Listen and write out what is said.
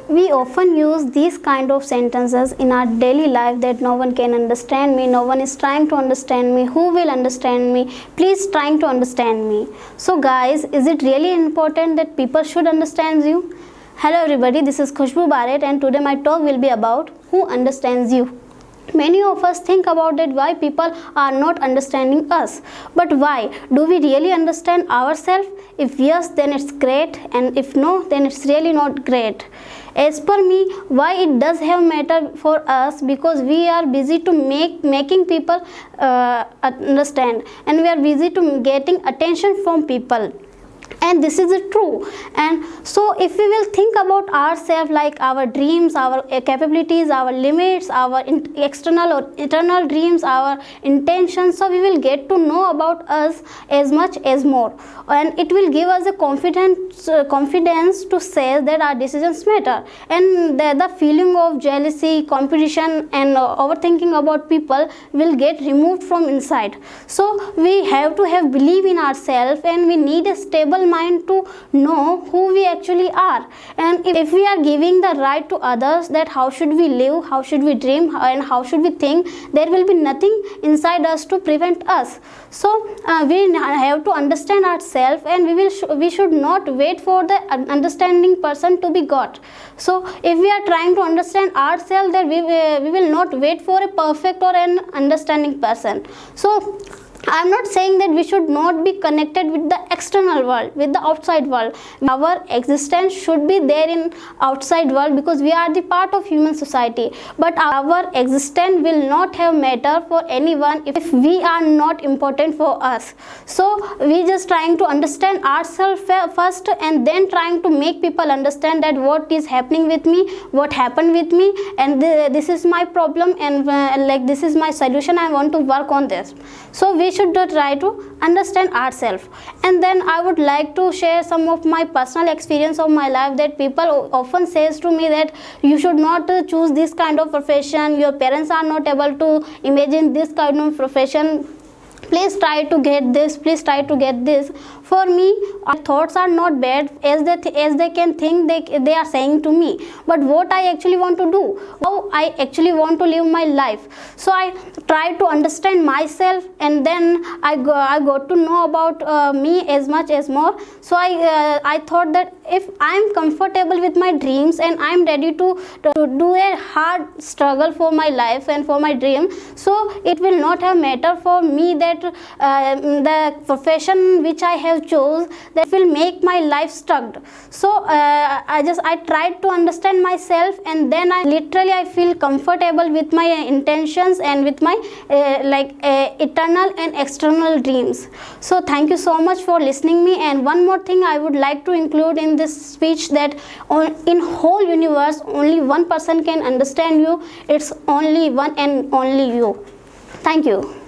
We often use these kind of sentences in our daily life, that no one can understand me, no one is trying to understand me, who will understand me, please trying to understand me. So guys, is it really important that people should understand you? Hello everybody, this is Khushbu Baret and today my talk will be about who understands you. Many of us think about that why people are not understanding us. But why? Do we really understand ourselves? If yes, then it's great, and if no, then it's really not great. As per me, why it does have matter for us, because we are busy to making people understand, and we are busy to getting attention from people. And this is true. And so if we will think about ourselves, like our dreams, our capabilities, our limits, our external or internal dreams, our intentions, so we will get to know about us as much as more, and it will give us a confidence to say that our decisions matter, and the feeling of jealousy, competition and overthinking about people will get removed from inside. So we have to have belief in ourselves, and we need a stable mind to know who we actually are. And if we are giving the right to others that how should we live, how should we dream, and how should we think, there will be nothing inside us to prevent us. So we have to understand ourselves, and we should not wait for the understanding person to be got. So if we are trying to understand ourselves, then we will not wait for a perfect or an understanding person. So I am not saying that we should not be connected with the external world, with the outside world. Our existence should be there in outside world, because we are the part of human society. But our existence will not have matter for anyone if we are not important for us. So we just trying to understand ourselves first, and then trying to make people understand that what is happening with me, what happened with me, and this is my problem, and like this is my solution, I want to work on this. So we should try to understand ourselves. And then I would like to share some of my personal experience of my life, that people often says to me that you should not choose this kind of profession, your parents are not able to imagine this kind of profession, please try to get this, please try to get this. For me, our thoughts are not bad as they can think they are saying to me, but what I actually want to do, how I actually want to live my life. So I try to understand myself, and then I got to know about me as much as more. So I thought that if I am comfortable with my dreams, and I am ready to do a hard struggle for my life and for my dream, so it will not have matter for me that the profession which I have chose that will make my life stuck. So I tried to understand myself, and then I feel comfortable with my intentions and with my eternal and external dreams. So thank you so much for listening me. And one more thing I would like to include in this speech, that in whole universe only one person can understand you. It's only one and only you. Thank you.